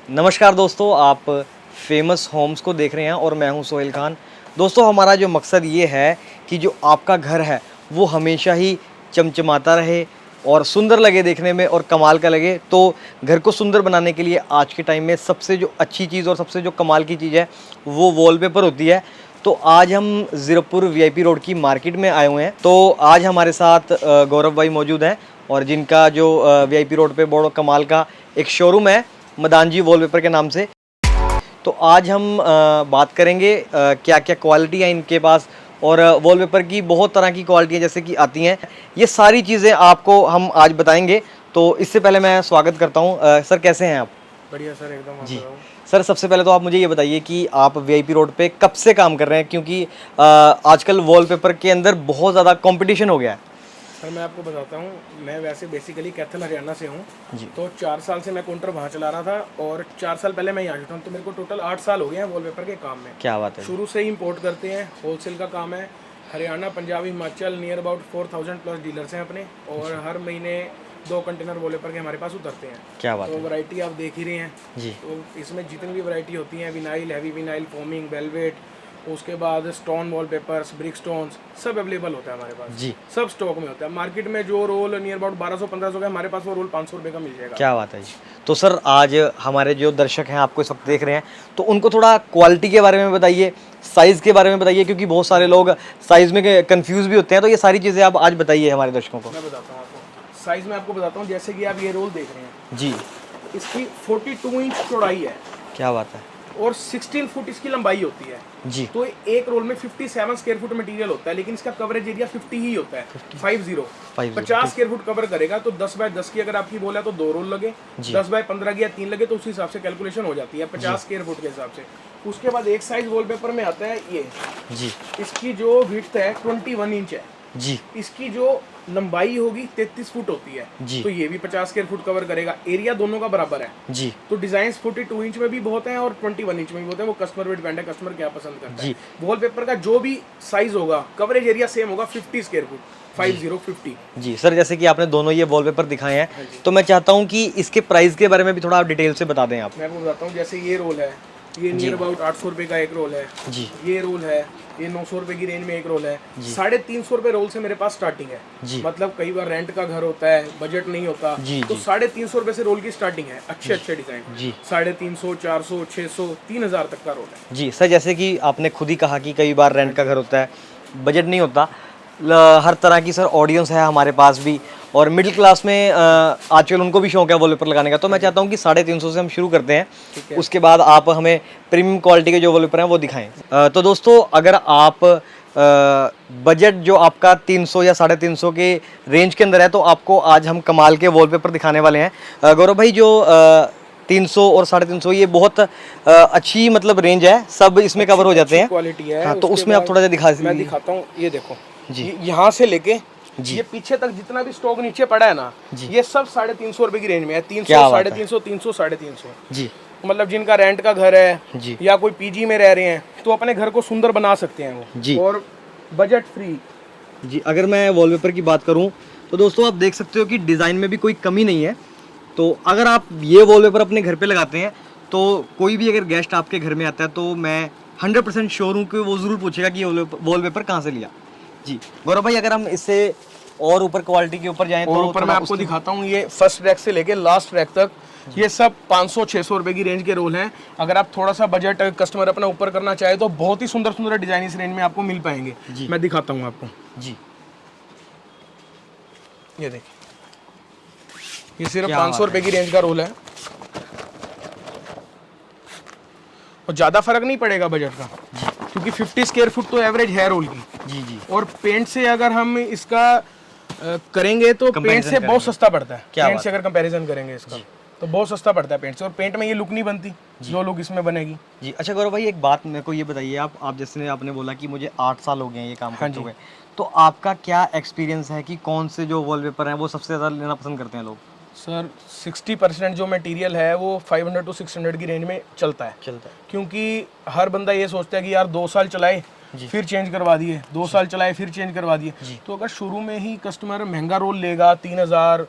नमस्कार दोस्तों, आप फेमस होम्स को देख रहे हैं और मैं हूं सोहेल खान। दोस्तों, हमारा जो मकसद ये है कि जो आपका घर है वो हमेशा ही चमचमाता रहे और सुंदर लगे देखने में और कमाल का लगे। तो घर को सुंदर बनाने के लिए आज के टाइम में सबसे जो अच्छी चीज़ और सबसे जो कमाल की चीज़ है वो वॉलपेपर होती है। तो आज हम ज़ीरकपुर वीआईपी रोड की मार्केट में आए हुए हैं। तो आज हमारे साथ गौरव भाई मौजूद हैं और जिनका जो वीआईपी रोड पे बड़ा कमाल का एक शोरूम है मदानजी वॉलपेपर के नाम से। तो आज हम बात करेंगे क्या क्या क्वालिटी है इनके पास और वॉलपेपर की बहुत तरह की क्वालिटियाँ जैसे कि आती हैं। ये सारी चीज़ें आपको हम आज बताएंगे। तो इससे पहले मैं स्वागत करता हूँ। सर, कैसे हैं आप? बढ़िया सर, एकदम आप जी बताओ। सर, सबसे पहले तो आप मुझे ये बताइए कि आप वीआईपी रोड पे कब से काम कर रहे हैं, क्योंकि आजकल वॉलपेपर के अंदर बहुत ज़्यादा कंपटीशन हो गया है। सर मैं आपको बताता हूँ, मैं वैसे बेसिकली कैथल हरियाणा से हूँ। जी। तो 4 साल से मैं काउंटर वहाँ चला रहा था और 4 साल पहले मैं यहाँ जुटा हूँ। तो मेरे को टोटल 8 साल हो गए हैं वॉलपेपर के काम में। क्या बात है। शुरू से ही इंपोर्ट करते हैं, होलसेल का काम है। Haryana, Punjab, Himachal near about 4000 plus dealers हैं अपने, और हर महीने 2 कंटेनर वॉलपेपर के हमारे पास उतरते हैं। क्या बात तो है वैरायटी आप देख ही रहे हैं। जी। तो इसमें जितनी भी वैरायटी होती हैं, vinyl, heavy vinyl, foaming, velvet, उसके बाद स्टोन वॉलपेपर्स, ब्रिक स्टोन्स, सब अवेलेबल होता है हमारे पास। जी। सब स्टॉक में होता है। मार्केट में जो रोल नियर अबाउट 1200-1500 का, हमारे पास वो रोल 500 रुपये का मिल जाएगा। क्या बात है जी। तो सर, आज हमारे जो दर्शक हैं आपको इस वक्त देख रहे हैं, तो उनको थोड़ा क्वालिटी के बारे में बताइए, साइज़ के बारे में बताइए, क्योंकि बहुत सारे लोग साइज़ में कंफ्यूज भी होते हैं। तो ये सारी चीज़ें आप आज बताइए हमारे दर्शकों को। मैं बताता हूँ आपको साइज़ में, आपको बताता हूँ। जैसे कि आप ये रोल देख रहे हैं जी। इसकी 42 इंच चौड़ाई है क्या बात है। और 16 फुट इसकी लंबाई होती है। जी। तो एक रोल में 57 स्क्वायर फुट मटेरियल होता है, लेकिन इसका कवरेज एरिया 50 ही होता है। 50 स्क्वायर फुट कवर करेगा। तो 10 बाय 10 की अगर आपकी बोला तो 2 रोल लगे, 10 बाय 15 की या 3 लगे, तो उस हिसाब से कैलकुलेशन हो जाती है 50 स्क्वायर फुट के हिसाब से। उसके बाद एक साइज वॉलपेपर में आता है ये। जी। इसकी जो विड्थ है 21 इंच है। जी। इसकी जो लंबाई होगी 33 फुट होती है। जी। तो ये भी 50 स्क्वायर फुट कवर करेगा। एरिया दोनों का बराबर है। जी। तो डिजाइन 42 इंच में भी बहुत हैं और 21 इंच में भी बहुत हैं। वो कस्टमर पे डिपेंड है, कस्टमर क्या पसंद करता है। वॉलपेपर का जो भी साइज होगा, कवरेज एरिया सेम होगा, 50 स्क्वायर फुट, 50। जी सर, जैसे कि आपने दोनों ये वॉलपेपर दिखाए हैं, तो मैं चाहता हूँ कि इसके प्राइस के बारे में भी थोड़ा आप डिटेल से बता दें आप। मैं आपको बताता हूँ। जैसे ये रोल है, ये नियर अबाउट 800 रुपये का एक रोल है। जी। ये रोल है, ये 900 रुपये की रेंज में एक रोल है। 350 रुपये रोल से मेरे पास स्टार्टिंग है। जी। मतलब कई बार रेंट का घर होता है, बजट नहीं होता, जी, तो 350 रुपये से रोल की स्टार्टिंग है। अच्छे डिजाइन। जी। 350, 400, 600, 3000 तक का रोल है। जी सर, जैसे कि आपने खुद ही कहा कि कई बार रेंट का घर होता है, बजट नहीं होता। हर तरह की सर ऑडियंस है हमारे पास भी, और मिडिल क्लास में आजकल उनको भी शौक है वॉलपेपर लगाने का। तो मैं चाहता हूँ कि 350 से हम शुरू करते हैं, उसके बाद आप हमें प्रीमियम क्वालिटी के जो वॉलपेपर हैं वो दिखाएं। तो दोस्तों, अगर आप बजट जो आपका 300 या 350 के रेंज के अंदर है, तो आपको आज हम कमाल के वॉलपेपर दिखाने वाले हैं। गौरव भाई, जो 300 और 350 ये बहुत अच्छी मतलब रेंज है, सब इसमें कवर हो जाते हैं। क्वालिटी है। हाँ, तो उसमें आप थोड़ा सा दिखा मैं दिखाता हूँ। ये देखो जी। यहाँ से लेके जी। ये पीछे तक जितना भी स्टॉक नीचे पड़ा है ना, ये सब 350 रुपए की रेंज में है। 300, क्या बात है। 350, 300, 350। जी। मतलब जिनका रेंट का घर है जी। या कोई पीजी में रह रहे हैं, तो अपने घर को सुंदर बना सकते हैं वो। जी। और बजट फ्री। जी, अगर मैं वॉलपेपर की बात करूं तो दोस्तों आप देख सकते हो कि डिज़ाइन में भी कोई कमी नहीं है। तो अगर आप ये वॉलपेपर अपने घर पे लगाते हैं, तो कोई भी अगर गेस्ट आपके घर में आता है, तो मैं 100% श्योर हूँ कि वो ज़रूर पूछेगा कि ये वॉलपेपर कहाँ से लिया। जी गौरव भाई, अगर हम इससे और ऊपर क्वालिटी के ऊपर जाएं, और तो ऊपर मैं आपको दिखाता हूँ। ये फर्स्ट रैक से लेके लास्ट रैक तक ये सब 500-600 रुपए की रेंज के रोल हैं। अगर आप थोड़ा सा बजट कस्टमर अपना ऊपर करना चाहे, तो बहुत ही सुंदर सुंदर डिजाइन इस रेंज में आपको मिल पाएंगे। मैं दिखाता हूँ आपको। जी। ये देखिए, ये सिर्फ 500 रुपए की रेंज का रोल है और ज्यादा फर्क नहीं पड़ेगा बजट का, क्योंकि 50 स्क्वायर फुट तो एवरेज है रोल की। जी। जी। और पेंट से अगर हम इसका करेंगे तो पेंट से बहुत सस्ता पड़ता है। पेंट से अगर कंपैरिजन करेंगे इसका, तो बहुत सस्ता पड़ता है पेंट से। और पेंट में ये लुक नहीं बनती जो लुक इसमें बनेगी। जी। अच्छा गौरव भाई, एक बात मेरे को ये बताइए, आप जैसे आपने बोला कि मुझे 8 साल हो गए हैं ये काम करते हुए, तो आपका क्या एक्सपीरियंस है कि कौन से जो वॉलपेपर हैं वो सबसे ज़्यादा लेना पसंद करते हैं लोग? सर 60% जो मटेरियल है वो 500 to 600 की रेंज में चलता है। चलता है। क्योंकि हर बंदा ये सोचता है कि यार 2 साल चलाए फिर चेंज करवा दिए, 2 साल चलाए फिर चेंज करवा दिए। तो अगर शुरू में ही कस्टमर महंगा रोल लेगा, 3000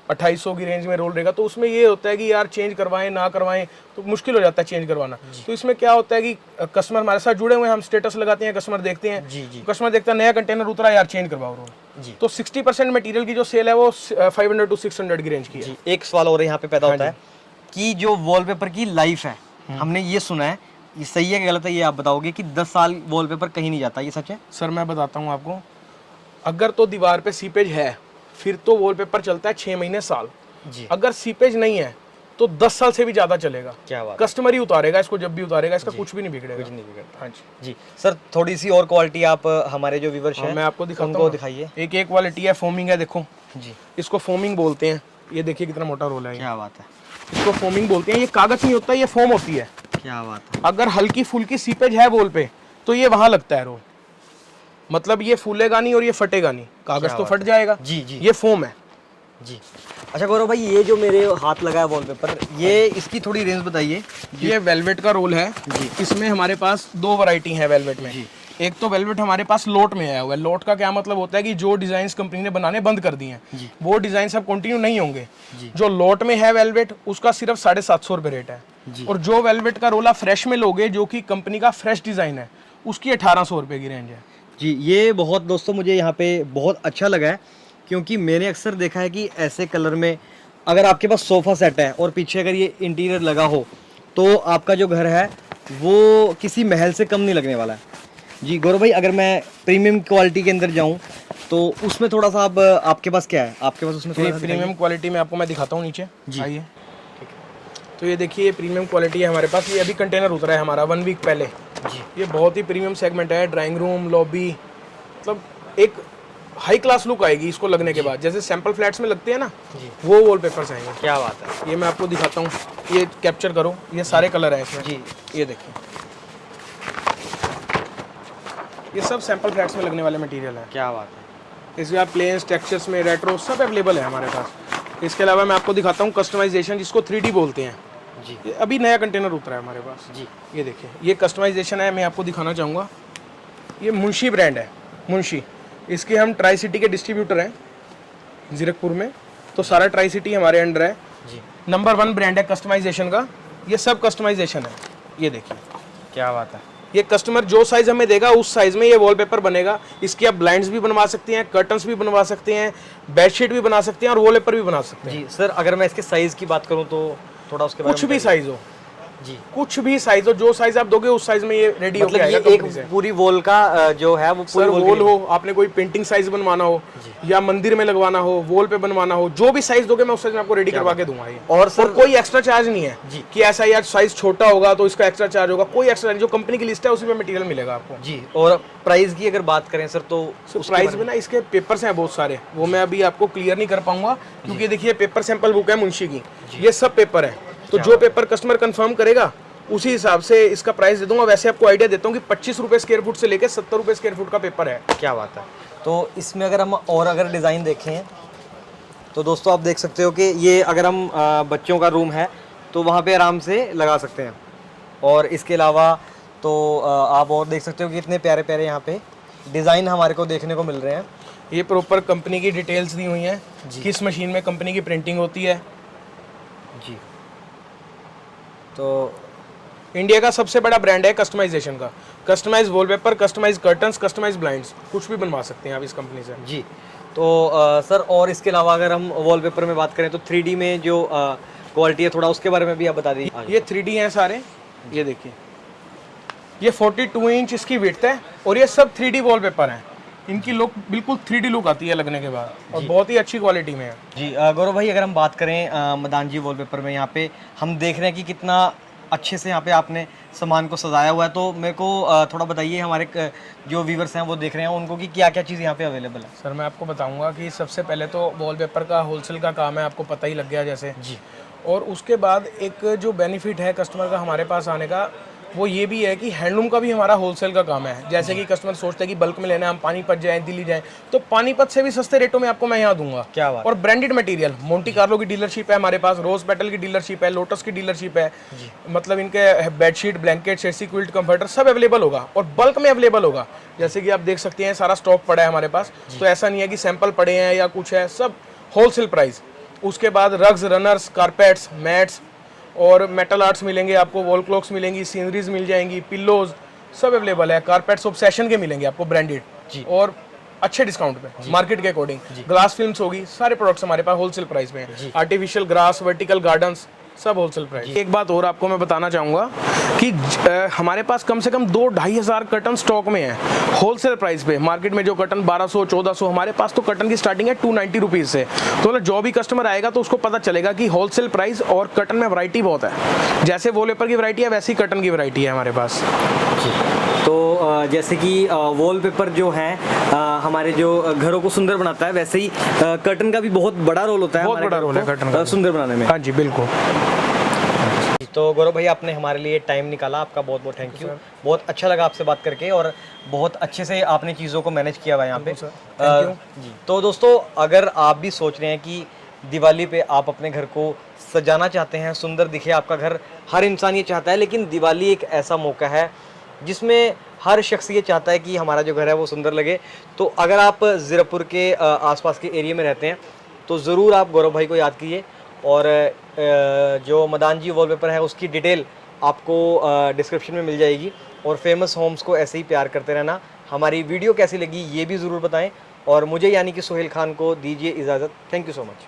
2800 की रेंज में रोल रहेगा, तो उसमें ये होता है कि यार चेंज करवाएं ना करवाएं तो मुश्किल हो जाता है चेंज करवाना। तो इसमें क्या होता है कि कस्टमर हमारे साथ जुड़े हुए हैं, हम स्टेटस लगाते हैं, कस्टमर देखते हैं, कस्टमर देखता है नया कंटेनर उतरा यार चेंज करवाओ रोल। तो 60% मटेरियल की जो सेल है वो 500 to 600 की रेंज की है। एक सवाल और यहाँ पे पैदा होता है कि जो वॉलपेपर की लाइफ है, हमने ये सुना है, ये सही है कि गलत है ये आप बताओगे, कि 10 साल वॉलपेपर कहीं नहीं जाता, ये सच है? सर मैं बताता हूँ आपको, अगर तो दीवार पे सीपेज है फिर तो वॉलपेपर चलता है 6 महीने साल। अगर सीपेज नहीं है तो 10 साल से भी ज्यादा चलेगा। क्या बात, कस्टमर ही उतारेगा इसको, जब भी उतारेगा इसका कुछ भी नहीं बिगड़ेगा। कुछ नहीं बिगड़ता। हाँ जी सर, थोड़ी सी और क्वालिटी आप हमारे जो व्यूवर्स हैं मैं आपको दिखाता उनको हूँ, दिखाइए। एक क्वालिटी है, फोमिंग है, देखो जी, इसको फोमिंग बोलते हैं। ये देखिए कितना मोटा रोल है। क्या बात है, इसको फोमिंग बोलते हैं। ये कागज नहीं होता, ये फोम होती है। क्या बात है। अगर हल्की फुल्की सीपेज है वॉल पे तो ये वहां लगता है रोल, मतलब ये फूलेगा नहीं और ये फटेगा नहीं, कागज तो फट जाएगा। जी, ये फोम है जी। अच्छा गौरव भाई, ये जो मेरे हाथ लगा है वॉलपेपर, ये इसकी थोड़ी रेंज बताइए। ये वेलवेट का रोल है जी। इसमें हमारे पास 2 वैरायटी है वेलवेट में जी। एक तो वेलवेट हमारे पास लोट में आया हुआ है। लोट का क्या मतलब होता है कि जो डिजाइन कंपनी ने बनाने बंद कर दिए हैं वो डिजाइन अब कंटिन्यू नहीं होंगे। जो लोट में है वेलवेट उसका सिर्फ 750 रुपये रेट है। और जो वेलवेट का रोल आप फ्रेश में लोगे, जो कि कंपनी का फ्रेश डिजाइन है, उसकी 1800 रुपये की रेंज है। जी, ये बहुत दोस्तों मुझे यहाँ पे बहुत अच्छा लगा है, क्योंकि मैंने अक्सर देखा है कि ऐसे कलर में अगर आपके पास सोफ़ा सेट है और पीछे अगर ये इंटीरियर लगा हो तो आपका जो घर है वो किसी महल से कम नहीं लगने वाला है। जी गौरव भाई, अगर मैं प्रीमियम क्वालिटी के अंदर जाऊं तो उसमें थोड़ा सा अब आपके पास क्या है, आपके पास उसमें थोड़ा सा प्रीमियम क्वालिटी में आपको मैं दिखाता हूँ नीचे। आइए, तो ये देखिए, ये प्रीमियम क्वालिटी है हमारे पास। ये अभी कंटेनर उतरा है हमारा 1 वीक पहले। ये बहुत ही प्रीमियम सेगमेंट है। ड्राइंग रूम, लॉबी, मतलब एक हाई क्लास लुक आएगी इसको लगने के बाद, जैसे सैंपल फ्लैट्स में लगते हैं ना, वो वॉलपेपर्स आएंगे। क्या बात है। ये मैं आपको दिखाता हूँ, ये कैप्चर करो, ये सारे कलर हैं इसमें। जी, ये देखिए, ये सब सैंपल फ्लैट्स में लगने वाले मटेरियल है। क्या बात है। इसमें आप प्लेन्स, टेक्सचर्स में रेट्रो सब अवेलेबल है हमारे पास। इसके अलावा मैं आपको दिखाता हूँ कस्टमाइजेशन, जिसको 3D बोलते हैं। जी, ये अभी नया कंटेनर उतरा है हमारे पास। जी, ये देखिए, ये कस्टमाइजेशन है, मैं आपको दिखाना चाहूँगा। ये मुंशी ब्रांड है, मुंशी। इसके हम ट्राई सिटी के डिस्ट्रीब्यूटर हैं जीरकपुर में, तो सारा ट्राई सिटी हमारे अंडर है। जी, नंबर 1 ब्रांड है कस्टमाइजेशन का। ये सब कस्टमाइजेशन है। ये देखिए, क्या बात है। ये कस्टमर जो साइज हमें देगा उस साइज में ये वॉलपेपर बनेगा। इसकी आप ब्लाइंड्स भी बनवा सकते हैं, कर्टन्स भी बनवा सकते हैं, बेडशीट भी बना सकते हैं और वॉलपेपर भी बना सकते हैं। जी सर, अगर मैं इसके साइज की बात करूं तो थोड़ा उसके बारे में कुछ भी साइज हो, जी, कुछ भी साइज हो, जो साइज आप दोगे उस साइज में ये रेडी हो मतलब जाएगा। ये एक पूरी वॉल का जो है वो पूरी वॉल हो, आपने कोई पेंटिंग साइज बनवाना हो या मंदिर में लगवाना हो, वॉल पे बनवाना हो, जो भी साइज दोगे मैं उस साइज में आपको रेडी करवा के दूंगा। ये और सर कोई एक्स्ट्रा चार्ज नहीं है कि ऐसा यार साइज छोटा होगा तो इसका एक्स्ट्रा चार्ज होगा, कोई एक्स्ट्रा नहीं। जो कंपनी की लिस्ट है उसी में मटेरियल मिलेगा आपको। जी, और प्राइस की अगर बात करें सर तो प्राइस में ना इसके पेपर्स हैं बहुत सारे, वो मैं अभी आपको क्लियर नहीं कर पाऊंगा, क्योंकि देखिए पेपर सैंपल बुक है मुंशी की, ये सब पेपर है। तो जो पेपर कस्टमर कंफर्म करेगा उसी हिसाब से इसका प्राइस दे दूंगा। वैसे आपको आइडिया देता हूँ कि 25 रुपये स्क्वायर फुट से लेकर 70 रुपये स्क्वायर फुट का पेपर है। क्या बात है। तो इसमें अगर हम और अगर डिज़ाइन देखें तो दोस्तों आप देख सकते हो कि ये अगर हम बच्चों का रूम है तो वहाँ पे आराम से लगा सकते हैं। और इसके अलावा तो आप और देख सकते हो कि इतने प्यारे प्यारे यहाँ पे डिज़ाइन हमारे को देखने को मिल रहे हैं। ये प्रॉपर कंपनी की डिटेल्स दी हुई हैं, किस मशीन में कंपनी की प्रिंटिंग होती है। जी, तो इंडिया का सबसे बड़ा ब्रांड है कस्टमाइजेशन का। Customize wallpaper, customize curtains, customize blinds, कुछ भी बनवा सकते हैं आप इस कंपनी से। जी, तो सर और इसके अलावा अगर हम वॉलपेपर में बात करें तो 3D में जो क्वालिटी है थोड़ा उसके बारे में भी आप बता दीजिए। ये 3D हैं सारे। ये देखिए, ये 42 इंच इसकी विड्थ है और ये सब 3D वॉलपेपर हैं। इनकी लुक बिल्कुल 3D लुक आती है लगने के बाद, और बहुत ही अच्छी क्वालिटी में है। जी गौरव भाई, अगर हम बात करें मदान जी वॉलपेपर में, यहाँ पे हम देख रहे हैं कि कितना अच्छे से यहाँ पे आपने सामान को सजाया हुआ है। तो मेरे को थोड़ा बताइए, हमारे जो व्यूवर्स हैं वो देख रहे हैं उनको, कि क्या क्या चीज़ यहाँ पे अवेलेबल है। सर मैं आपको बताऊंगा कि सबसे पहले तो वॉलपेपर का होलसेल का काम है, आपको पता ही लग गया जैसे। जी, और उसके बाद एक जो बेनिफिट है कस्टमर का हमारे पास आने का, वो ये भी है कि हैंडलूम का भी हमारा होलसेल का काम है। जैसे कि कस्टमर सोचते हैं कि बल्क में लेना है, हम पानीपत जाएं, दिल्ली जाएं, तो पानीपत से भी सस्ते रेटों में आपको मैं यहाँ दूंगा। क्या बात। और ब्रांडेड मटेरियल, मोंटी कार्लो की डीलरशिप है हमारे पास, रोज पेटल की डीलरशिप है, लोटस की डीलरशिप है, मतलब इनके बेडशीट, ब्लैंकेट, शेरसी, क्विल्ट, कंफर्टर सब अवेलेबल होगा और बल्क में अवेलेबल होगा। जैसे कि आप देख सकते हैं सारा स्टॉक पड़ा है हमारे पास, तो ऐसा नहीं है कि सैंपल पड़े हैं या कुछ है, सब होलसेल प्राइस। उसके बाद रग्स, रनर्स, कारपेट्स, मैट्स और मेटल आर्ट्स मिलेंगे आपको, वॉल क्लॉक्स मिलेंगी, सीनरीज मिल जाएंगी, पिल्लोज सब अवेलेबल है। कारपेट्स ऑब्सेशन के मिलेंगे आपको ब्रांडेड और अच्छे डिस्काउंट पे मार्केट के अकॉर्डिंग। ग्लास फिल्म्स होगी, सारे प्रोडक्ट्स हमारे पास होलसेल प्राइस में है। आर्टिफिशियल ग्रास, वर्टिकल गार्डन्स सब होलसेल प्राइस। एक बात और आपको मैं बताना चाहूँगा कि हमारे पास कम से कम 2-2.5 हज़ार कर्टन स्टॉक में है होलसेल प्राइस पे। मार्केट में जो कर्टन 1200-1400, हमारे पास तो कर्टन की स्टार्टिंग है 290 रुपीज़ से। तो मतलब जो भी कस्टमर आएगा तो उसको पता चलेगा कि होलसेल प्राइस और कर्टन में वैरायटी बहुत है। जैसे वॉलपेपर की वैरायटी है वैसी कर्टन की वैरायटी है हमारे पास। तो जैसे कि वॉलपेपर जो है हमारे जो घरों को सुंदर बनाता है, वैसे ही कर्टन का भी बहुत बड़ा रोल होता है, बहुत बड़ा रोल है कर्टन का सुंदर बनाने में। हाँ जी बिल्कुल। तो गौरव भाई आपने हमारे लिए टाइम निकाला, आपका बहुत बहुत थैंक यू। बहुत अच्छा लगा आपसे बात करके और बहुत अच्छे से आपने चीज़ों को मैनेज किया हुआ यहाँ पे। जी तो दोस्तों, अगर आप भी सोच रहे हैं कि दिवाली पे आप अपने घर को सजाना चाहते हैं, सुंदर दिखे आपका घर, हर इंसान ये चाहता है, लेकिन दिवाली एक ऐसा मौका है जिसमें हर शख्स ये चाहता है कि हमारा जो घर है वो सुंदर लगे। तो अगर आप ज़ीरकपुर के आसपास के एरिया में रहते हैं तो ज़रूर आप गौरव भाई को याद कीजिए। और जो मदान जी वॉलपेपर है उसकी डिटेल आपको डिस्क्रिप्शन में मिल जाएगी। और फेमस होम्स को ऐसे ही प्यार करते रहना। हमारी वीडियो कैसी लगी ये भी ज़रूर बताएं और मुझे यानी कि सोहेल खान को दीजिए इजाज़त। Thank you so much.